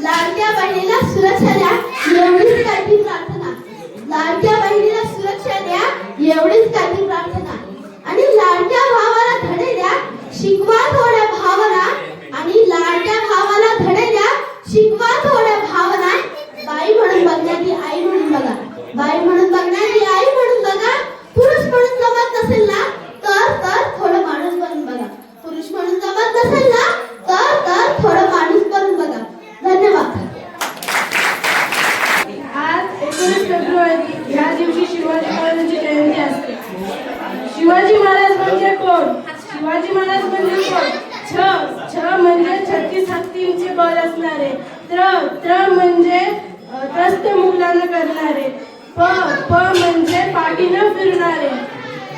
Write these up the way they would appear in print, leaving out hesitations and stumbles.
लाडक्या बहिणीला सुरक्षा द्या एवढीच काही प्रार्थना. लाडक्या बहिणीला सुरक्षा द्या एवढीच काही प्रार्थना. आणि लाडक्या भावाला धडे द्या शिकवा थोड्या भावना. आणि लाडक्या भावाला धडे द्या शिकवा थोड्या भावना. बाई म्हणून बघण्याची आई म्हणून बघा. बाई म्हणून बघण्याची आई म्हणून बघा. पुरुष म्हणून जमत नसेल ना तर थोडं माणूस बनून बघा. पुरुष म्हणून जमत नसेल ना तर थोडं माणूस बनून बघा. धन्यवाद. आज 19 फेब्रुवारी या दिवशी शिवाजी महाराजांची जयंती असते. शिवाजी महाराज म्हणजे कोण? शिवाजी महाराज म्हणजे कोण? छ म्हणजे 36 हत्तींचे बळ असणारे. त्र म्हणजे त्रस्त मुलांना करणारे. प म्हणजे पाठीनं फिरणारे.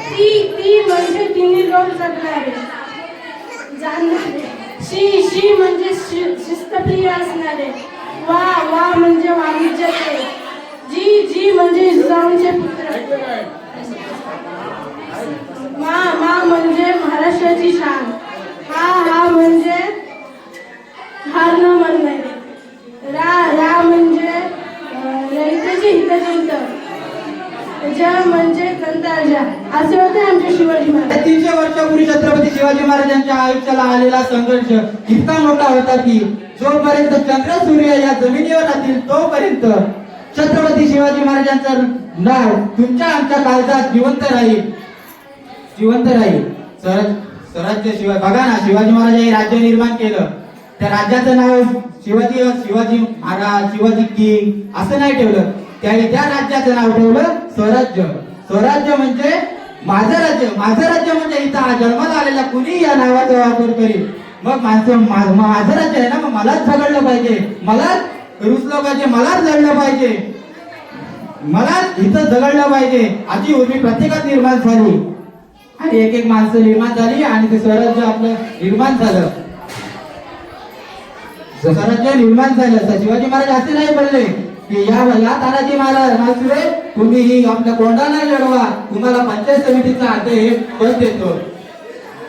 ती म्हणजे तिन्ही लोक जगणारे जाणणारे. शी म्हणजे शिस्तप्रिय असणारे. वा म्हणजे वाणिज्याचे. जी म्हणजे जिजाऊंचे पुत्र. मा म्हणजे महाराष्ट्राची शान. हा म्हणजे हार न मानणारे. रा म्हणजे रयतेचे हितचिंत. म्हणजे कंटाळजा. असे होते आमचे शिवाजी महाराज. 300 वर्षापूर्वी छत्रपती शिवाजी महाराजांच्या आयुष्याला आलेला संघर्ष इतका मोठा होता की जोपर्यंत चंद्र सूर्य या जमिनीवर राहतील तोपर्यंत छत्रपती शिवाजी महाराजांचं नाव तुमच्या आमच्या काळजात जिवंत राहील. स्वराज्य बघा ना, शिवाजी महाराजांनी राज्य निर्माण केलं. त्या राज्याचं नाव शिवाजी महाराज, शिवाजी किंग असं नाही ठेवलं. त्याने त्या राज्याचं नाव ठेवलं स्वराज्य. स्वराज्य म्हणजे माझं राज्य. माझं राज्य म्हणजे इथं जन्माला आलेला कुणी या नावाचा वापर करील. मग माणसं माझं राज्य आहे ना, मग मलाच झगडलं पाहिजे, मलाच रुसलं पाहिजे, मलाच लढलं पाहिजे, मलाच इथं झगडलं पाहिजे अशी उर्मी प्रत्येकात निर्माण झाली. आणि एक माणसं निर्माण झाली आणि ते स्वराज्य आपलं निर्माण झालं. स्वराज्य निर्माण झालं. शिवाजी महाराज असे नाही बोलले की या तानाजी महाराज तुम्ही ही आपल्या कोंडाणा लढवा, तुम्हाला पंचायत समितीचा पद देतो.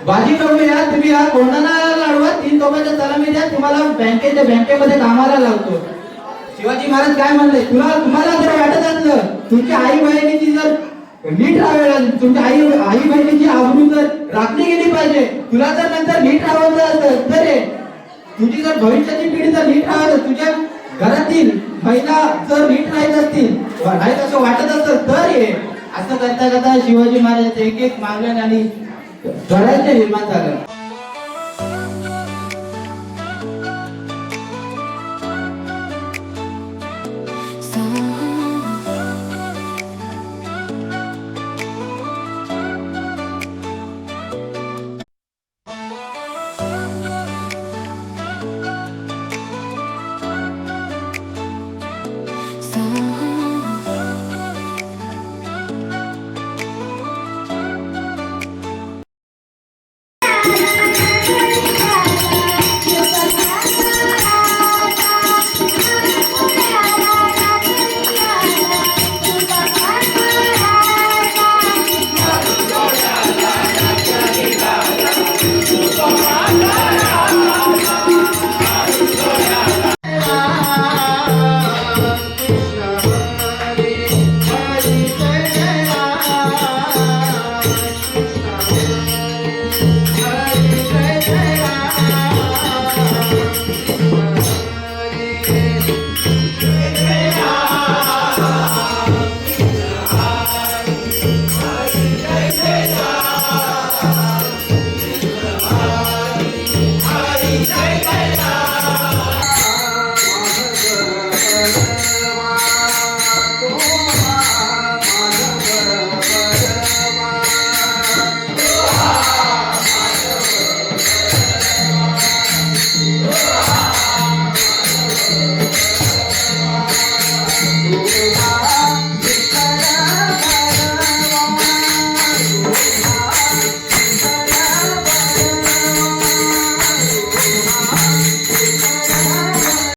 बाजी करून या, तुम्ही या कोंडाणा लढवा, 3 तोफाच्या सलामी द्या, तुम्हाला बँकेमध्ये कामाला लावतो. शिवाजी महाराज काय म्हणले, तुम्हाला जर वाटत असलं तुमच्या आई बहिणीची जर नीट राहावे, तुमच्या आई बहिणीची आबरू जर राखली गेली पाहिजे, तुला जर नंतर नीट राहायचं असेल तर तुझी जर भविष्याची पिढी जर नीट राहायचं, तुझ्या घरातील महिला जर नीट राहत असतील, राहत असं वाटत असेल तर असं करता करता शिवाजी महाराजांचं एक मागणं आणि स्वराज्य निर्माण झालं. So